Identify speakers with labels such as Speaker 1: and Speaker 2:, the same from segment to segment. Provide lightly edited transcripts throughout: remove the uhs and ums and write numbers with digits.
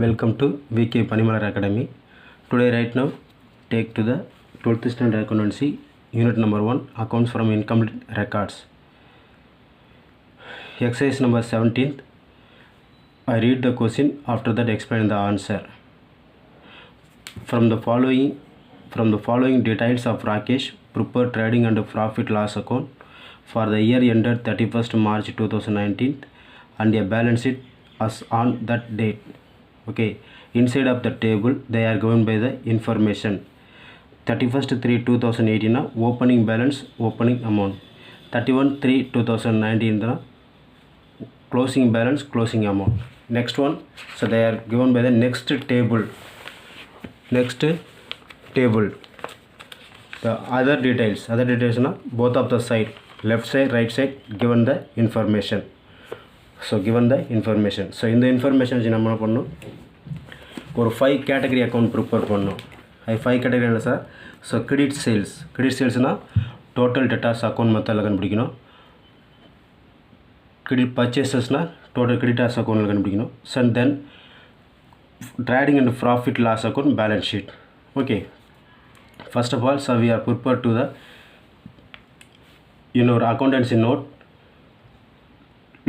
Speaker 1: Welcome to VK Panimalar Academy. Today right now take to the 12th standard accountancy unit number 1 accounts from incomplete records. Exercise number 17th. I read the question, after that explain the answer. From the following details of Rakesh prepared trading and profit loss account for the year ended 31st March 2019 and a balance sheet as on that date. Okay, inside of the table they are given by the information. 31st-3-2018 opening balance, opening amount. 31/3/2019 closing balance, closing amount. Next one, so they are given by the next table. The other details both of the side, left side, right side, given the information. So given the information, so in the information நம்ம என்ன பண்ணணும், ஒரு 5 category account prepare பண்ணணும். 5 category என்ன sir? So credit சேல்ஸ்னால் total debtors account மெத்தடில் கண்டுபிடிக்கணும். Credit பர்ச்சேசஸ்னால் டோட்டல் கிரெடிட்டாஸ் அக்கௌண்ட்டில் கண்டுபிடிக்கணும். So then trading and profit loss account, balance sheet. Okay, first of all, so we are prepared to the in our accountancy note,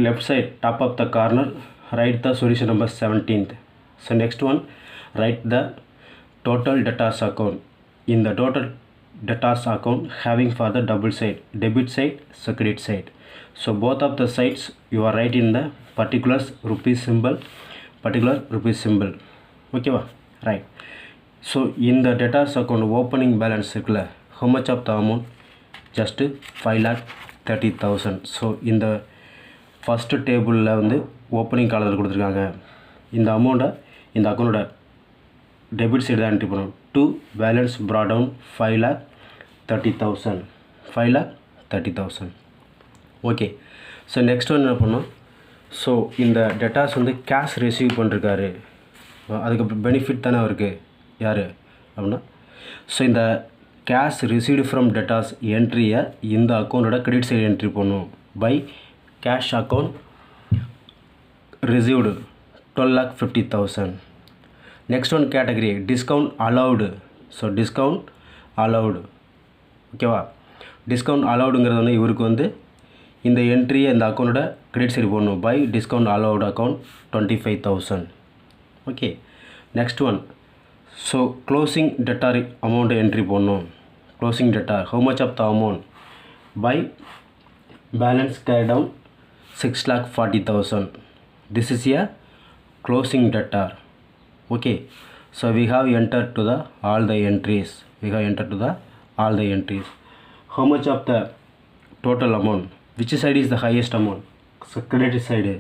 Speaker 1: left side top of the corner write the solution number 17th. So next one, write the total debtors account. In the total debtors account having for the double side, debit side, so credit side. So both of the sides you are writing the particular rupees symbol. Okay va? Right. So in the debtors account opening balance circular, how much of the amount? Just 5,30,000. So in the first table வந்து opening காலத்தில் கொடுத்துருக்காங்க. இந்த அமௌண்ட்டை இந்த அக்கௌண்ட்டோட debit side தான் entry பண்ணணும். To balance brought down 5,30,000. Okay, so next ஒன்று என்ன பண்ணோம், ஸோ இந்த டெட்டாஸ் வந்து கேஷ் ரிசீவ் பண்ணிருக்காரு, அதுக்கு பெனிஃபிட் தானே அவருக்கு யார் அப்படின்னா, ஸோ இந்த கேஷ் ரிசீவ்டு ஃப்ரம் டெட்டாஸ் என்ட்ரியை இந்த அக்கௌண்ட்டோட கிரெடிட் சைடு என்ட்ரி பண்ணணும். By cash account received 12,50,000. Next one category discount allowed. So discount allowed, ஓகேவா? டிஸ்கவுண்ட் அலவுடுங்கிறது வந்து இவருக்கு வந்து இந்த என்ட்ரியை இந்த அக்கௌண்ட்டோட கிரெடிட் சைடு போடணும். By discount allowed account 25,000. Okay, next one, so closing debtor amount entry போடணும். Closing debtor how much of the amount? By balance carry down 6,40,000. This is a closing debtor. Okay, so we have entered to the all the entries. How much of the total amount? Which side is the highest amount? So credit side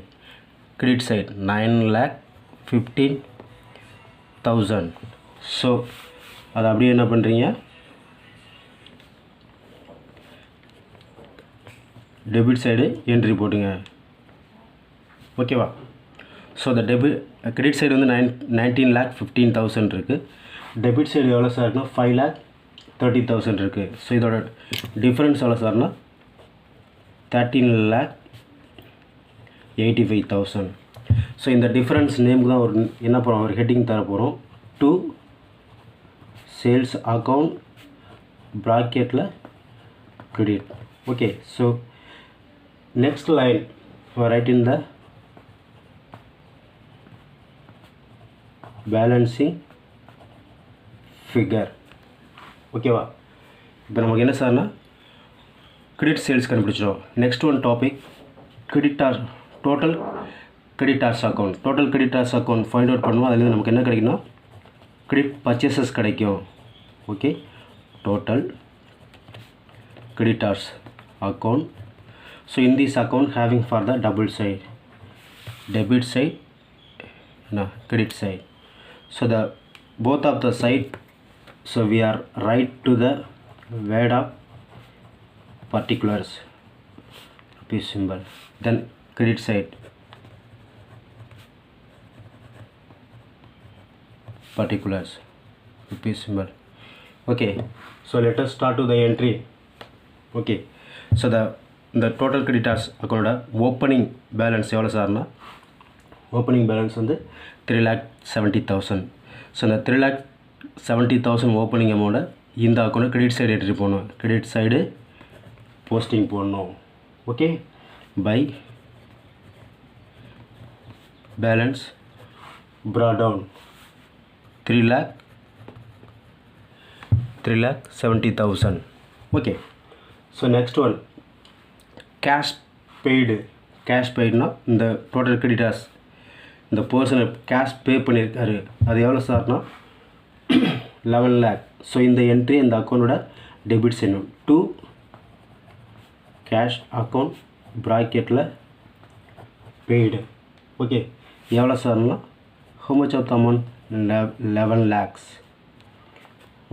Speaker 1: 9,15,000. So அது அப்படியே என்ன பண்ணுறீங்க, debit side entry போட்டுங்க. ஓகேவா? So அந்த credit side வந்து 19,15,000 இருக்குது. Debit side எவ்வளோ சார்னா 5,30,000 இருக்குது. ஸோ இதோட டிஃப்ரென்ஸ் எவ்வளோ சார்னா 13,85,000. ஸோ இந்த டிஃப்ரென்ஸ் நேமுக்கு தான் ஒரு என்ன போகிறோம், ஒரு ஹெட்டிங் தர போகிறோம். டு சேல்ஸ் அக்கௌண்ட் ப்ராக்கெட்டில் credit. Okay, so next line write in the balancing figure. ஓகேவா? இப்போ நமக்கு என்ன சார்னா கிரெடிட் சேல்ஸ் கண்டுபிடிச்சிடும். Next one topic creditor, total creditors account find out பண்ணுவோம். அதுலேருந்து நமக்கு என்ன கிடைக்குன்னா கிரெடிட் பர்ச்சேசஸ் கிடைக்கும். Okay, total creditors account. So in this account having for the double side, debit side, credit side. So the both of the side, so we are right to the word of particulars, rupees symbol, then credit side particulars, rupees symbol. Okay, so let us start to the entry. Okay, so the total creditors account opening balance எவ்வளோ சார்னா, opening balance வந்து 3,70,000. So இந்த 3,70,000 opening அமௌண்ட்டை இந்த அக்கௌண்ட்டை credit side entry போடணும். Credit side posting போடணும். Okay, by balance brought down 3,70,000. Okay, so next one cash பெய்டுனா இந்த டோட்டல் கிரெடிட்டார்ஸ் இந்த பர்சனை கேஷ் பே பண்ணியிருக்காரு, அது எவ்வளோ சார்னா 11 lakh. ஸோ இந்த என்ட்ரி இந்த அக்கௌண்ட்டோட டெபிட் செய்யணும். டு கேஷ் அக்கௌண்ட் ப்ராக்கெட்டில் பெய்டு. ஓகே, எவ்வளோ சார்னா how much of the amount? 11 lakhs.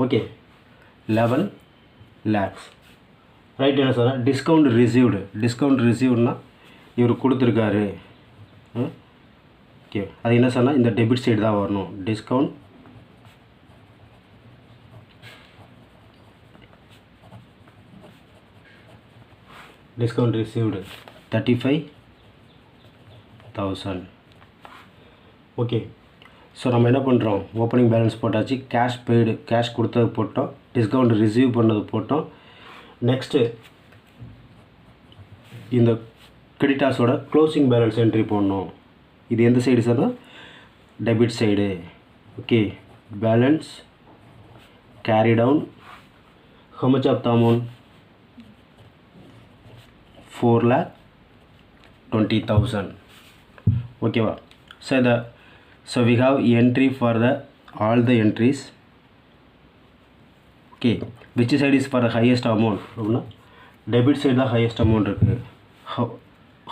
Speaker 1: Okay, 11 lakhs. Right. என்ன சார் டிஸ்கவுண்ட் ரிசீவ்டுனா இவர் கொடுத்துருக்காரு. ஓகே, அது என்ன சார்னா இந்த டெபிட் சைடு தான் வரணும். Discount received 35,000. ஓகே, ஸோ நம்ம என்ன பண்ணுறோம், ஓப்பனிங் பேலன்ஸ் போட்டாச்சு, கேஷ் பெய்டு கேஷ் கொடுத்தது போட்டோம், டிஸ்கவுண்ட் ரிசீவ் பண்ணது போட்டோம். நெக்ஸ்ட்டு இந்த கிரெடிட்டார்ஸோட க்ளோசிங் பேலன்ஸ் என்ட்ரி போடணும். இது எந்த சைடு சார்னா debit side. Okay, balance carry down how much of the amount? 4,20,000. ஓகேவா? So we have entry for the all the entries. Okay, which side is for the highest amount? Debit side the highest amount இருக்கு.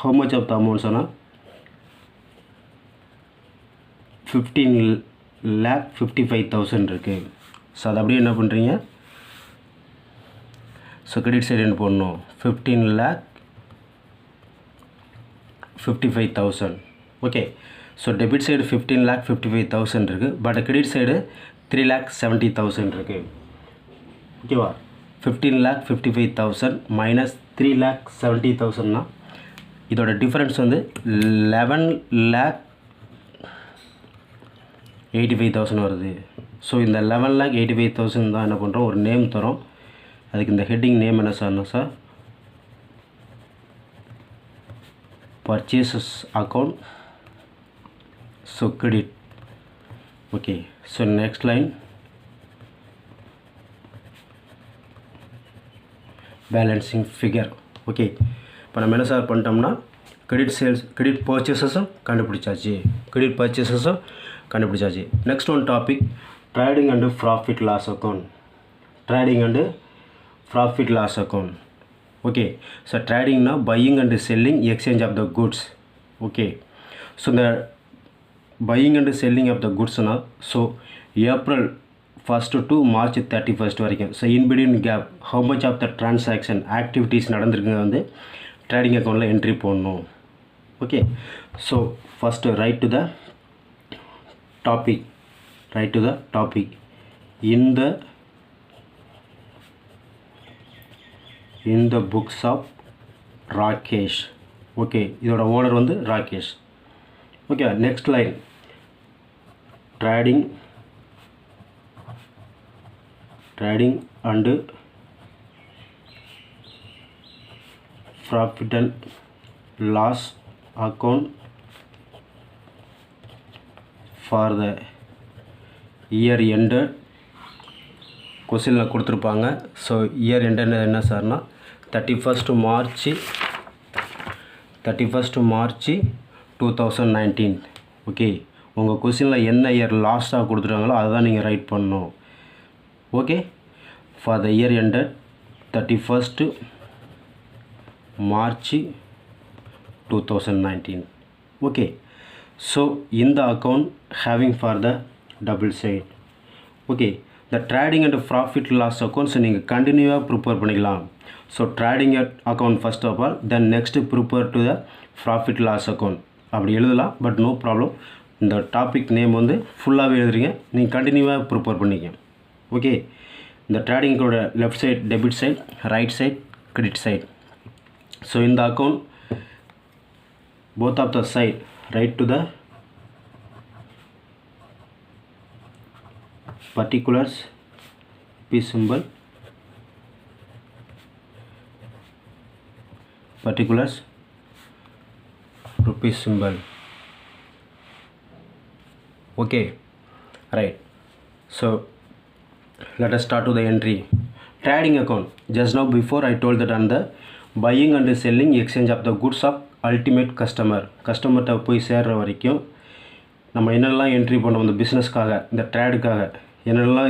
Speaker 1: How much of the amount சொன்னா 15,55,000 இருக்கு. So அது அப்படியே என்ன பண்ணுறீங்க, so credit side என்ன போடணும் 15,55,000. Okay, so debit side 15,55,000 இருக்குது, பட் கிரெடிட் சைடு 3,70,000 இருக்குது. ஓகேவா? 15,55,000 மைனஸ் 3,70,000னா இதோட டிஃப்ரென்ஸ் வந்து 11,85,000 வருது. ஸோ இந்த 11,85,000 தான் என்ன பண்ணுறோம், ஒரு நேம் தரோம். அதுக்கு இந்த ஹெட்டிங் நேம் என்ன சார்னா sir purchases account. So credit. Okay, so next line balancing figure. Okay, இப்போ நம்ம என்ன சார் பண்ணிட்டோம்னா கிரெடிட் பர்ச்சேசஸும் கண்டுபிடிச்சாச்சு. Next one topic trading and profit loss account. Okay, so ட்ரேடிங்னா buying and selling exchange of the goods. Okay, so இந்த buying and selling of the goods na, so April 1st to March 31st வரைக்கும். So in between gap how much of the transaction activities நடந்திருக்குங்க வந்து trading அக்கௌண்ட்டில் entry போடணும். Okay, so first right to the topic in the books of Rakesh. Okay, இதோட owner வந்து Rakesh. Okay, next line trading and profit and loss account for the year ended. கொஸ்டினில் கொடுத்துருப்பாங்க. So year ended என்ன சார்னா 31st March 2019. Okay, உங்கள் கொஸ்டினில் என்ன year லாஸ்ட்டாக கொடுத்துருக்காங்களோ அதை தான் நீங்கள் ரைட் பண்ணணும். Okay, for the year ended 31st March 2019. Okay, so இந்த account having for the double side. Okay, the trading and profit loss accounts நீங்கள் கண்டினியூவாக ப்ரிப்பேர் பண்ணிக்கலாம். So trading account first of all, then next prepare to the profit loss account அப்படி எழுதலாம். But no problem, இந்த topic name வந்து ஃபுல்லாகவே எழுதுறீங்க, நீங்கள் கண்டினியூவாக ப்ரிப்பேர் பண்ணிக்க. ஓகே, இந்த ட்ரேடிங்கோட left side debit side, right side credit side. So இந்த account both of the side right to the particulars p symbol particulars rupees symbol. Okay, right. So let us start to the entry. Trading account. Just now before I told that on the buying and selling exchange of the goods of ultimate customer போய் சேர்ற வரைக்கும் நம்ம என்னெல்லாம் entry பண்ணுறோம் இந்த பிஸ்னஸ்க்காக, இந்த ட்ரேடுக்காக என்னெல்லாம்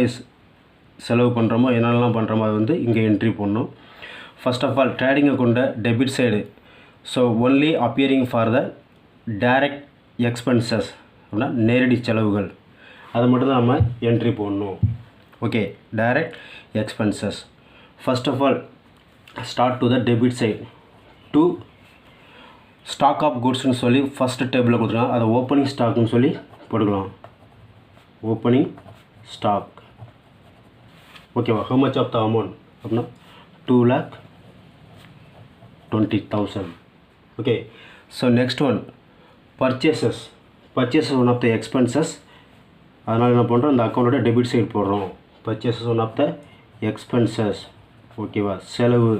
Speaker 1: செலவு பண்ணுறோமோ என்னெல்லாம் பண்ணுறோமோ அது வந்து இங்கே என்ட்ரி பண்ணணும். ஃபர்ஸ்ட் ஆஃப் ஆல் ட்ரேடிங் அக்கௌண்ட்டை debit side, so only appearing for the direct expenses அப்படின்னா நேரடி செலவுகள், அதை மட்டும் தான் நம்ம என்ட்ரி போடணும். Okay, direct expenses. First of all start to the debit side. To stock of குட்ஸ்னு சொல்லி ஃபஸ்ட்டு டேபிளில் கொடுத்துருக்காங்க, அதை ஓப்பனிங் ஸ்டாக்னு சொல்லி போட்டுக்கலாம். Opening stock. ஓகேவா? How much of the amount அப்படின்னா 2,20,000. Okay, so next one purchases. Purchases one of the expenses, அதனால் என்ன பண்ணுறோம், இந்த அக்கௌண்ட்டோட டெபிட் சைடு போடுறோம். Purchases one of the expenses. ஓகேவா? செலவு.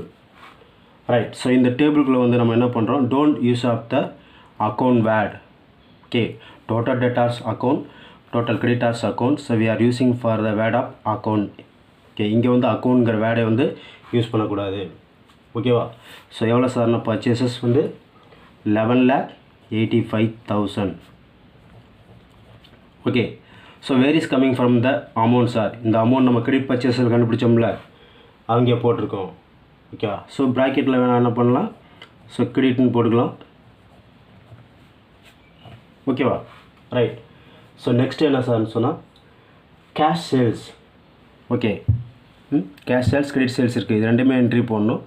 Speaker 1: ரைட். ஸோ இந்த டேபிளுக்குள்ளே வந்து நம்ம என்ன பண்ணுறோம், don't use of the account வேட். Okay, total debtors account, total creditors account. So we are using for the வேட் ஆஃப் அக்கௌண்ட். ஓகே, இங்கே வந்து அக்கௌண்ட்ங்கிற வேடை வந்து யூஸ் பண்ணக்கூடாது. ஓகேவா? ஸோ எவ்வளோ சார்னா பர்ச்சேசஸ் வந்து 11,85,000. Okay, so where is coming from the amount sir. இந்த அமௌண்ட் நம்ம கிரெடிட் பர்ச்சேஸில் கண்டுபிடிச்சோம்ல, அங்கே போட்டிருக்கோம். ஓகேவா? ஸோ ப்ராக்கெட்டில் வேணால் என்ன பண்ணலாம், ஸோ கிரெடிட்னு போட்டுக்கலாம். ஓகேவா? ரைட். ஸோ நெக்ஸ்ட் என்ன சார்னு சொன்னால் cash sales. Okay, cash sales credit sales இருக்குது, இது ரெண்டுமே என்ட்ரி போடணும்.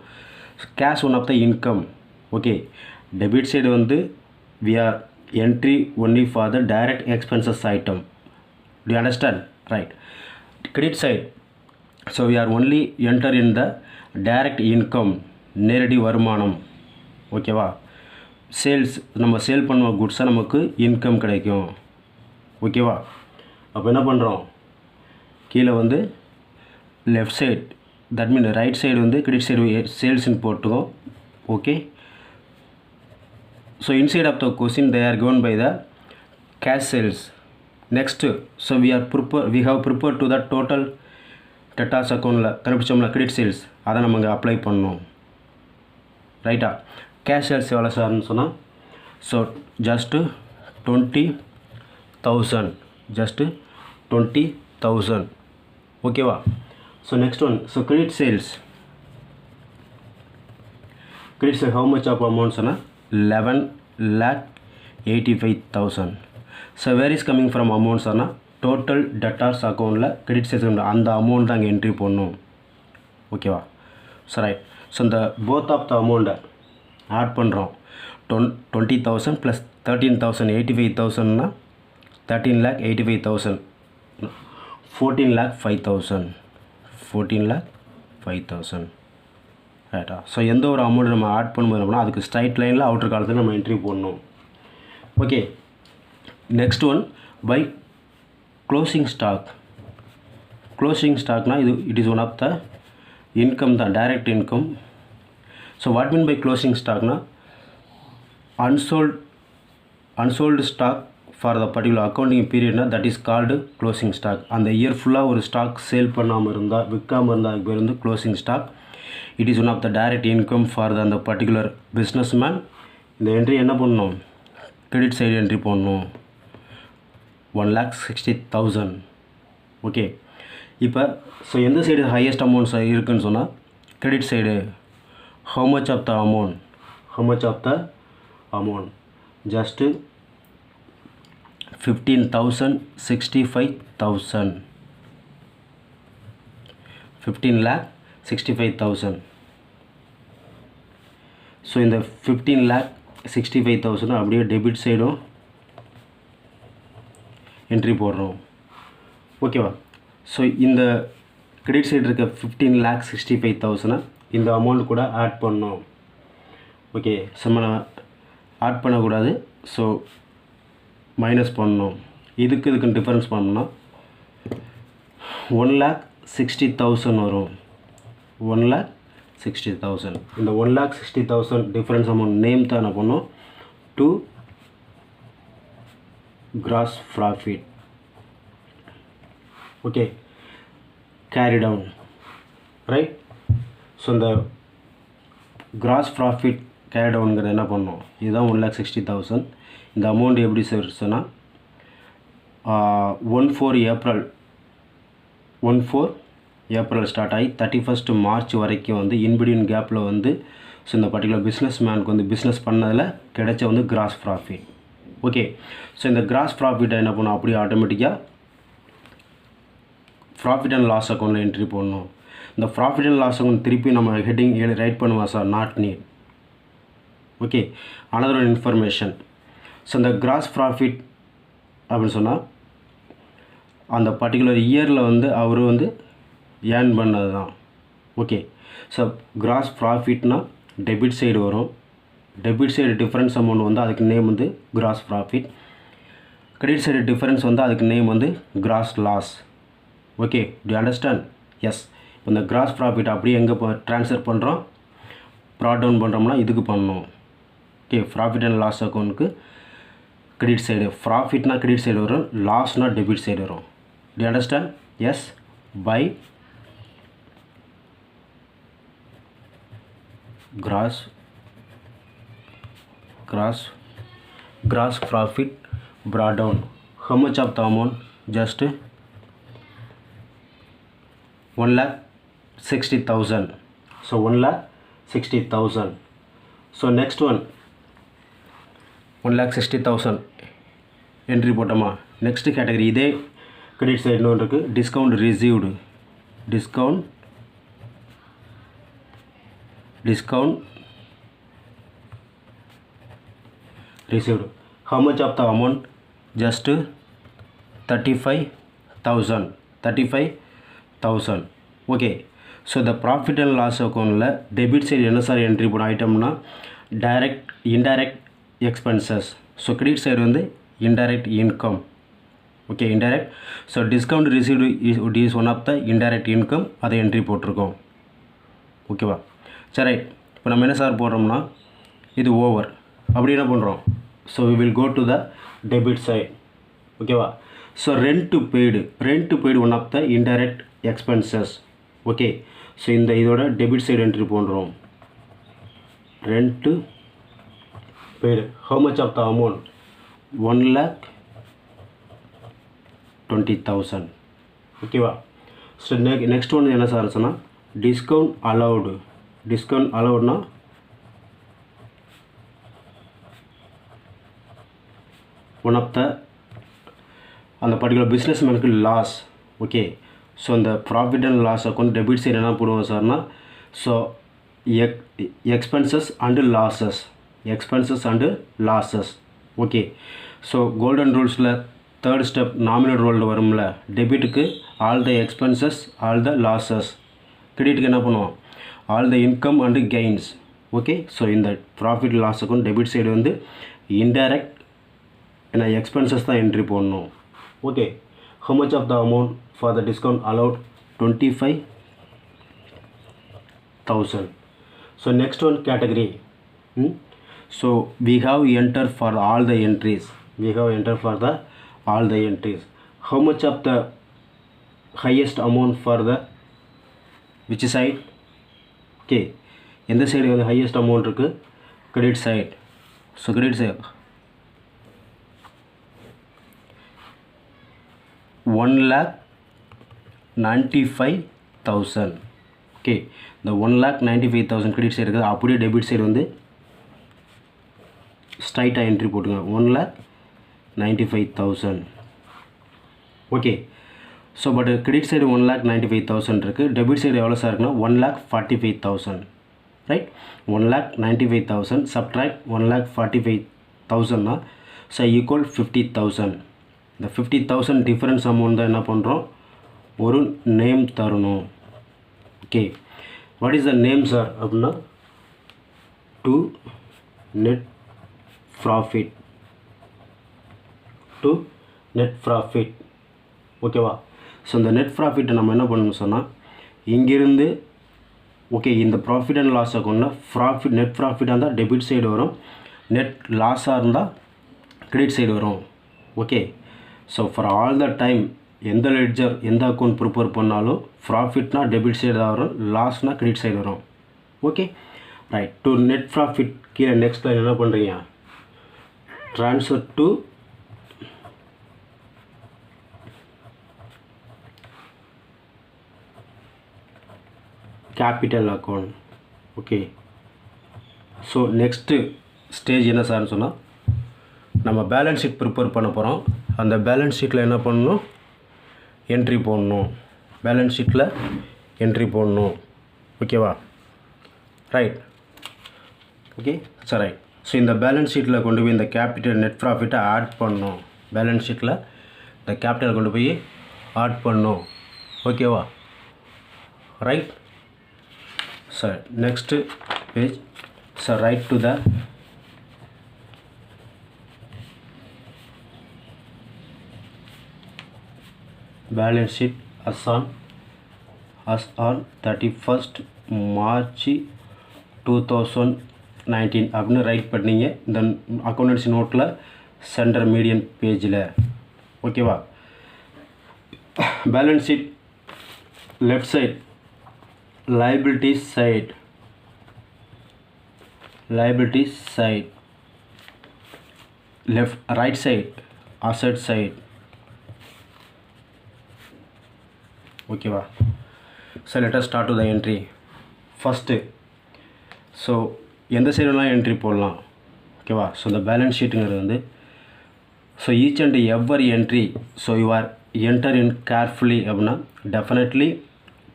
Speaker 1: Cash one of the income. Okay, debit side வந்து we are entry only for the direct expenses item. Do you understand? Right. Credit side. So we are only enter in the direct income, நேரடி வருமானம். ஓகேவா? Sales, நம்ம sale பண்ணுற குட்ஸாக நமக்கு income கிடைக்கும். ஓகேவா? அப்போ என்ன பண்ணுறோம், கீழே வந்து left side, that mean right side வந்து கிரெடிட் சைடு சேல்ஸ்ன்னு போட்டுக்கோம். Okay, so inside of the question they are given by the cash sales. Next, so we have prepared to the total debtors accountல கண்டுபிடிச்சோம்ல கிரெடிட் சேல்ஸ், அதை நம்ம இங்கே apply பண்ணணும். ரைட்டா? கேஷ் சேல்ஸ் எவ்வளோ சார்னு சொன்னால், ஸோ ஜஸ்ட்டு 20,000, ஜஸ்ட்டு 20,000. ஓகேவா? So next one, so credit sales how much of amount சொன்னால் 11,85,000. So where is coming from amounts ஆனால் டோட்டல் டெட்டார்ஸ் அக்கௌண்ட்டில் கிரெடிட் சேல்ஸ் அந்த அமௌண்ட் தான் அங்கே என்ட்ரி பண்ணணும். ஓகேவா? So right. ஸோ இந்த போத் ஆஃப் த அமௌண்ட்டை ஆட் பண்ணுறோம். 20,000 ப்ளஸ் 13,000 85,000னா 13,85,000, 14,05,000, 14,05,000. ரைட்டா? ஸோ எந்த ஒரு அமௌண்ட் நம்ம ஆட் பண்ணும்போது அப்படின்னா அதுக்கு ஸ்ட்ரைட் லைனில் அவுட்டர் காலத்தில் நம்ம என்ட்ரி போடணும். Okay, next one by closing stock. Closing ஸ்டாக்னால் it is one of the income தான், direct income. So what mean by closing ஸ்டாக்னா unsold stock for the particular accounting பீரியட்னா that is called closing stock. அந்த year ஃபுல்லாக ஒரு stock sale பண்ணாமல் இருந்தால், விற்காமல் இருந்தால் அதுக்கு பேர் வந்து closing stock. It is one of the direct income for the அந்த பர்டிகுலர் பிஸ்னஸ் மேன். இந்த என்ட்ரி என்ன பண்ணணும், கிரெடிட் சைடு என்ட்ரி பண்ணணும். 1,60,000. ஓகே, இப்போ ஸோ எந்த சைடு ஹையஸ்ட் அமௌண்ட்ஸ் இருக்குதுன்னு சொன்னால் credit side. How much of the amount just 15,65,000. 15,65,000. So இந்த 15,65,000 அப்படியே டெபிட் சைடும் என்ட்ரி போடுறோம். ஓகேவா? ஸோ இந்த கிரெடிட் சைடு இருக்க 15,65,000 இந்த அமௌண்ட் கூட ஆட் பண்ணோம். ஓகே, நம்ம ஆட் பண்ணக்கூடாது, ஸோ மைனஸ் பண்ணணும். இதுக்கு டிஃபரன்ஸ் பண்ணோம்னா 1,60,000 வரும். 1,60,000. இந்த 1,60,000 டிஃபரன்ஸ் அமௌண்ட் நேம் தான் என்ன பண்ணும் to gross profit. Okay, carry down, right. So இந்த gross profit கேரி டவுனுங்கிறது என்ன பண்ணணும், இதுதான் 1,60,000. இந்த அமௌண்ட் எப்படி சேர்ச்சுன்னா 14 ஏப்ரல் ஸ்டார்ட் ஆகி 31 மார்ச் வரைக்கும் வந்து இன்பிட்வீன் கேப்பில் வந்து ஸோ இந்த பர்டிகுலர் பிஸ்னஸ் மேனுக்கு வந்து பிஸ்னஸ் பண்ணதில் கிடைச்ச வந்து கிராஸ் ப்ராஃபிட். ஓகே, ஸோ இந்த கிராஸ் ப்ராஃபிட்டை என்ன பண்ணணும், அப்படியே ஆட்டோமேட்டிக்காக ப்ராஃபிட் அண்ட் லாஸ் அக்கௌண்ட்டில் என்ட்ரி போடணும். இந்த ப்ராஃபிட் அண்ட் லாஸ் அக்கௌண்ட் திருப்பி நம்ம ஹெட்டிங் ரைட் பண்ணுவோம் sir, not NEET. Okay, another one information. So இந்த கிராஸ் ப்ராஃபிட் அப்படின்னு சொன்னால் அந்த பர்டிகுலர் இயரில் வந்து அவர் வந்து ஏர்ன் பண்ணது தான். ஓகே, ஸோ கிராஸ் ப்ராஃபிட்னா டெபிட் சைடு வரும். டெபிட் சைடு டிஃபரன்ஸ் அமௌண்ட் வந்து அதுக்கு நேம் வந்து gross profit. Credit side difference வந்து அதுக்கு நேம் வந்து gross loss. Okay, do understand? Yes. இப்போ இந்த கிராஸ் ப்ராஃபிட் அப்படியே எங்கே ட்ரான்ஸ்ஃபர் பண்ணுறோம், ப்ராட் டவுன் பண்ணுறோம்னா இதுக்கு பண்ணணும். ஓகே, ப்ராஃபிட் அண்ட் லாஸ் அக்கௌண்ட்டுக்கு கிரெடிட் சைடு, ப்ராஃபிட்னா கிரெடிட் சைடு வரும், லாஸ்னால் டெபிட் சைடு வரும். Do understand? Yes. By gross profit brought down. How much of the amount? Just 1,60,000. So 1,60,000. So next one 1,60,000 entry போட்டோமா. Next category இதே credit side இன்னொன்று இருக்குது, discount received. Discount received. How much of the amount? Just 35,000. Okay, so the profit and loss account debit side என்ன sir entry போன ஐட்டம்னா direct indirect expenses. So credit side வந்து indirect income. Okay, indirect. So discount received is one of the indirect income, அதை entry போட்டிருக்கோம். ஓகேவா? சரி, இப்போ நம்ம என்ன சார் போடுறோம்னா இது ஓவர். அப்படி என்ன பண்ணுறோம், so we will go to the debit side. ஓகேவா? So rent paid one of the indirect expenses. Okay, so இந்த இதோட டெபிட் சைடு என்ட்ரி பண்ணுறோம். Rent paid. How much of the amount? 1,20,000. ஓகேவா? ஸோ நெக்ஸ்ட் ஒன்று என்ன சார் சொன்னால் discount allowed. Discount அலவுட்னா one of the அந்த பர்டிகுலர் பிஸ்னஸ் மேனுக்கு லாஸ். ஓகே, ஸோ இந்த profit and loss account debit side என்ன போடுவோம் சார்னா so expenses and losses. Okay, so golden ரூல்ஸில் தேர்ட் ஸ்டெப் நாமினல் ரோலில் வரும்ல, டெபிட்டுக்கு all the expenses all the losses, கிரெடிட்டுக்கு என்ன பண்ணுவோம் all the income and gains. Okay, so இந்த profit loss account debit side வந்து இன்டைரக்ட் ஏன்னா எக்ஸ்பென்சஸ் தான் என்ட்ரி போடணும். Okay, how much of the amount for the discount allowed? 25,000. So next one category. So we have entered for all the entries. How much of the highest amount for the which side? Okay, எந்த side வந்து highest amount இருக்குது? Credit side. So credit side 1,95,000. Okay, இந்த 1,95,000 credit side இருக்குது. அப்படியே debit side வந்து ஸ்ட்ரைட்டாக entry போட்டுங்க 1,95,000. Okay, so but credit side 1,95,000 இருக்குது. டெபிட் சைடு எவ்வளோ சார் இருக்குன்னா 1,45,000. ரைட், 1,95,000 சப்ட்ராக்ட் 1,45,000னா ஸோ ஈக்குவல் 50,000. இந்த 50,000 டிஃபரன்ஸ் அமௌண்ட் தான் என்ன பண்ணுறோம், ஒரு நேம் தரணும். Okay, what is the name sir அப்படின்னா டு நெட் ப்ராஃபிட். ஓகேவா? ஸோ இந்த நெட் ப்ராஃபிட்டை நம்ம என்ன பண்ணணும்னு சொன்னால் இங்கேருந்து ஓகே இந்த ப்ராஃபிட் அண்ட் லாஸ் அக்கௌண்ட்டில் நெட் ப்ராஃபிட்டாக இருந்தால் டெபிட் சைடு வரும், நெட் லாஸாக இருந்தால் கிரெடிட் சைடு வரும். Okay, so for all the time எந்த லெட்ஜர் எந்த அக்கௌண்ட் ப்ரிப்பேர் பண்ணாலும் ப்ராஃபிட்னா டெபிட் சைடு தான் வரும், லாஸ்னா கிரெடிட் சைடு வரும். Okay right. To net profit கீழே நெக்ஸ்ட் லைன் என்ன பண்ணுறீங்க, transfer to capital account. Okay, so next stage என்ன சார்னு சொன்னால் நம்ம பேலன்ஸ் ஷீட் ப்ரிப்பேர் பண்ண போகிறோம். அந்த பேலன்ஸ் ஷீட்டில் என்ன பண்ணணும், என்ட்ரி போடணும். பேலன்ஸ் ஷீட்டில் என்ட்ரி போடணும். ஓகேவா, right. Okay sir, right. So இந்த பேலன்ஸ் ஷீட்டில் கொண்டு போய் இந்த கேபிட்டல் நெட் ப்ராஃபிட்டை ஆட் பண்ணணும். பேலன்ஸ் ஷீட்டில் இந்த கேபிட்டலை கொண்டு போய் ஆட் பண்ணணும். ஓகேவா, right. Sir next page sir, right to the balance sheet as on 31st March 2019 அப்படின்னு ரைட் பண்ணிங்க இந்த அக்கௌண்டன்சி நோட்டில் சென்டர் மீடியன் பேஜில். ஓகேவா, balance sheet left side liabilities side, left right side asset side. ஓகேவா, so let us start to the entry. First so எந்த சைடெல்லாம் entry போடலாம். ஓகேவா, ஸோ இந்த பேலன்ஸ் ஷீட்டுங்கிறது வந்து so each and every entry so you are enter in carefully அப்படின்னா definitely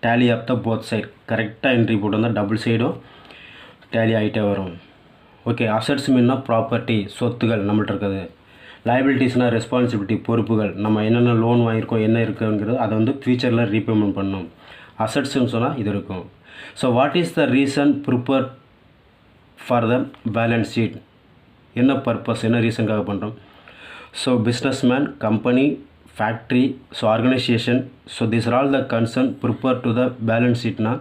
Speaker 1: tally of the both side. கரெக்டாக என்ட்ரி போட்டு வந்தால் டபுள் சைடும் டேலி ஆகிட்டே வரும். ஓகே, அசட்ஸ் மீன்னா ப்ராப்பர்ட்டி சொத்துகள் நம்மள்ட்ட இருக்குது. லைபிலிட்டிஸ்னால் ரெஸ்பான்சிபிலிட்டி பொறுப்புகள், நம்ம என்னென்ன லோன் வாங்கியிருக்கோம் என்ன இருக்குங்கிறது அதை வந்து ஃபியூச்சரில் ரீபேமெண்ட் பண்ணணும். அசட்ஸ்ன்னு சொன்னால் இது இருக்கும். So what is the reason prepare for the balance sheet, என்ன பர்பஸ் என்ன ரீசனுக்காக பண்ணுறோம். So businessman, company, factory, so organisation, so this are all the concern prepare to the balance ஷீட்னா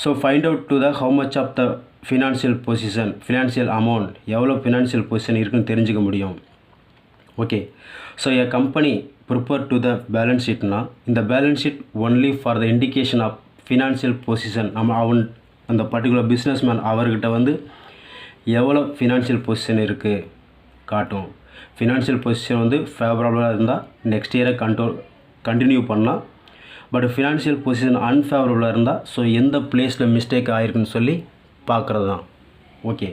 Speaker 1: so find out to the how much of the financial position, financial amount எவ்வளோ financial position இருக்குன்னு தெரிஞ்சுக்க முடியும். Okay, so a company prepare to the balance ஷீட்னா இந்த balance sheet only for the indication of financial position. நம்ம அந்த particular businessman அவர்கிட்ட வந்து எவ்வளோ ஃபினான்ஷியல் பொசிஷன் இருக்குது காட்டும். ஃபினான்ஷியல் பொசிஷன் வந்து ஃபேவரபுளாக இருந்தால் நெக்ஸ்ட் இயரை கண்டினியூ பண்ணலாம். பட் ஃபினான்ஷியல் பொசிஷன் அன்ஃபேவரபுளாக இருந்தால் ஸோ எந்த பிளேஸில் மிஸ்டேக் ஆகிருக்குன்னு சொல்லி பார்க்குறது தான். Okay,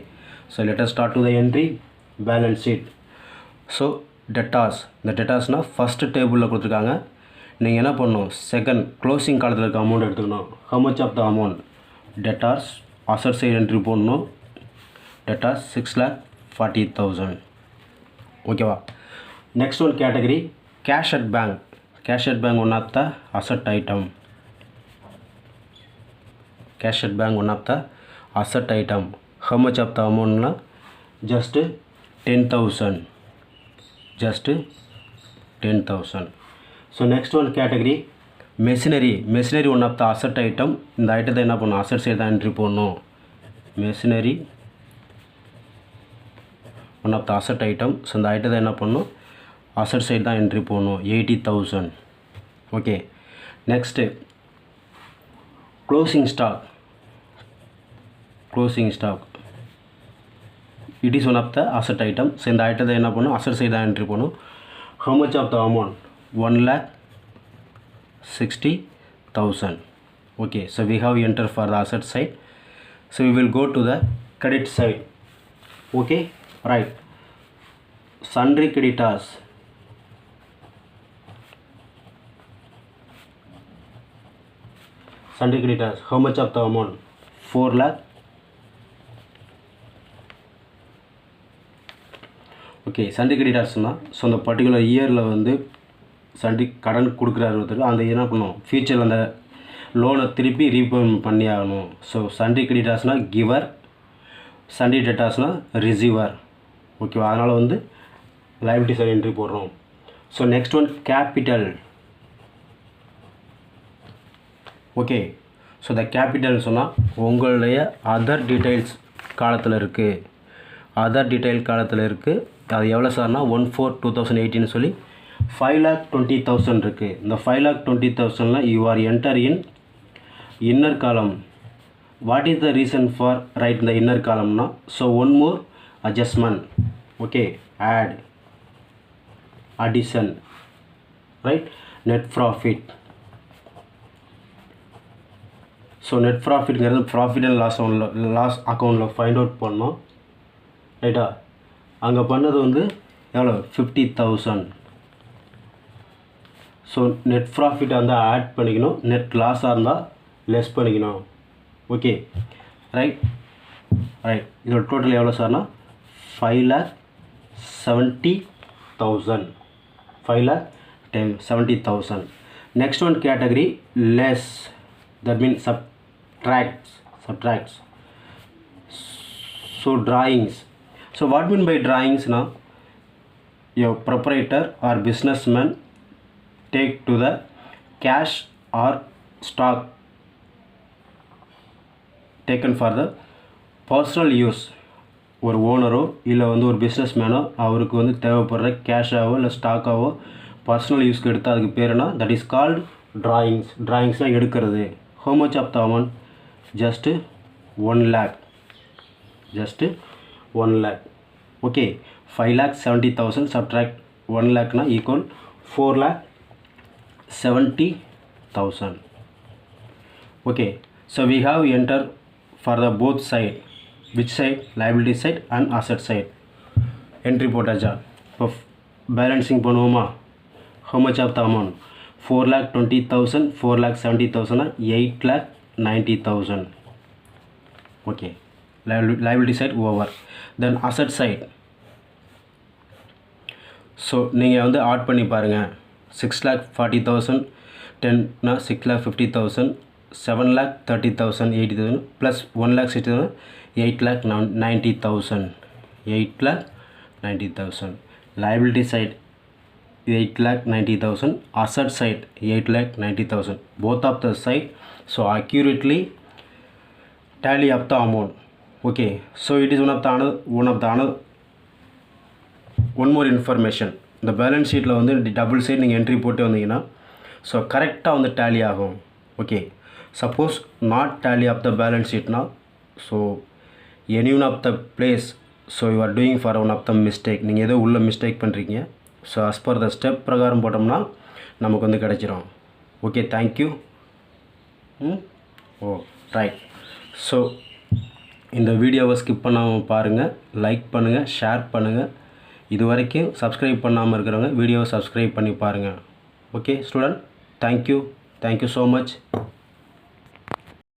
Speaker 1: so let us start to the entry balance sheet. So debtors, இந்த டெட்டாஸ்னால் ஃபஸ்ட்டு டேபிளில் கொடுத்துருக்காங்க. நீங்கள் என்ன பண்ணணும், செகண்ட் க்ளோசிங் காலத்தில் இருக்க அமௌண்ட் எடுத்துக்கணும். How much of the amount, debtors asset side entry போடணும். டெட்டாஸ் 6,40,000. ஓகேவா, next one category cash at bank. Cash at bank one of the asset item. Cash at bank one of the asset item. How much of the amount na just 10,000, just 10,000. So next one category machinery. Machinery one of the asset item. இந்த ஐட்டத்தை என்ன பண்ணணும், asset side தான் entry போடணும். machinery one of the asset item. So இந்த ஐட்டத்தை என்ன பண்ணணும், asset side தான் என்ட்ரி போடணும். 80,000. Okay, next closing stock. Closing stock it is one of the asset item. So இந்த ஐட்டத்தை என்ன பண்ணணும், அசட் சைடு தான் என்ட்ரி பண்ணணும். How much of the amount, 1,60,000. Okay, so we have enter for the asset side. So we will go to the credit side. Okay, right. Sundry creditors. Sundry creditors, how much of the amount, 4 lakh. Okay, sundry கிரெடிட்டார்ஸ்னால் so அந்த particular இயரில் வந்து Sunday கடன் கொடுக்குறாரு ஒருத்தர், அந்த என்ன பண்ணும் ஃபியூச்சரில் அந்த லோனை திருப்பி ரீபேமெண்ட் பண்ணி ஆகணும். ஸோ சண்டே கிரெடிட்டார்ஸ்னால் கிவர், சண்டே டெட்டார்ஸ்னால் ரிசீவர். ஓகேவா, அதனால் வந்து லைபிலிட்டி சைடு என்ட்ரி போடுறோம். So next one capital. Okay. So the கேபிட்டல்னு சொன்னால் உங்களுடைய அதர் டீட்டெயில்ஸ் காலத்தில் இருக்குது. அதர் டீட்டெயில் காலத்தில் இருக்குது. அது எவ்வளோ சார்னா 1/4/2018 சொல்லி 5,20,000 இருக்குது. இந்த 5,20,000ல் you are enter in inner column. What is the reason for right இந்த இன்னர் காலம்னா, so one more adjustment. Okay, add, addition, right, net profit. So net ப்ராஃபிட்ங்கிறது ப்ராஃபிட் அண்ட் லாஸ் அக்கௌண்ட்டில் ஃபைண்ட் அவுட் பண்ணோம், ரைட்டா. அங்கே பண்ணது வந்து எவ்வளோ 50,000. ஸோ நெட் ப்ராஃபிட் வந்து ஆட் பண்ணிக்கணும், நெட் லாஸாக இருந்தால் லெஸ் பண்ணிக்கணும். Okay, right. இதோட டோட்டல் எவ்வளோ சார்னா 5,70,000. 5,70,000. Next one category less, that means subtracts. So drawings. So what mean by drawings now? Your proprietor or businessman take to the cash or stock taken for the personal use. ஒரு ஓனரோ இல்லை வந்து ஒரு பிஸ்னஸ்மேனோ அவருக்கு வந்து தேவைப்படுற கேஷாவோ இல்லை ஸ்டாக்காவோ பர்சனல் யூஸ்க்கு எடுத்தால் அதுக்கு பேருனா தட் இஸ் கால்டு drawings. ட்ராயிங்ஸ்லாம் எடுக்கிறது. How much of the amount? Just 1 lakh. Just 1 lakh. Okay, 5,70,000 subtract 1 lakh na equal 4,70,000. Okay, so we have enter for the both side. Which side? Liability side and asset side. Entry போட்டாச்சா? இப்போ balancing பண்ணுவோமா? How much of the amount? 4,20,000, 4,70,000, 8,90,000. Okay, liability side over. Then asset side. So நீங்கள் வந்து add பண்ணி பாருங்கள். 6,40,000 10னா 6,50,000, 7,30,000 80,000 plus 1,60,000 8,90,000. 8,90,000. liability side 8,90,000, asset side 8,90,000. both of the side. So accurately tally up the amount. Okay, so it is one of the another one more information. இந்த balance ஷீட்டில் வந்து double side நீங்கள் entry போட்டு வந்தீங்கன்னா so கரெக்டாக வந்து tally ஆகும். Okay, suppose not tally of the balance ஷீட்னா so any one of the place so you are doing for one of the mistake. நீங்கள் ஏதோ உள்ள மிஸ்டேக் பண்ணுறீங்க. So as per the step பிரகாரம் போட்டோம்னா நமக்கு வந்து கிடைச்சிரும். Okay, thank you. Oh right. So இந்த வீடியோவை ஸ்கிப் பண்ணாமல் பாருங்கள், லைக் பண்ணுங்கள், ஷேர் பண்ணுங்கள். இது வரைக்கும் சப்ஸ்கிரைப் பண்ணாமல் இருக்கிறவங்க வீடியோவை சப்ஸ்கிரைப் பண்ணி பாருங்கள். Okay student, thank you so much.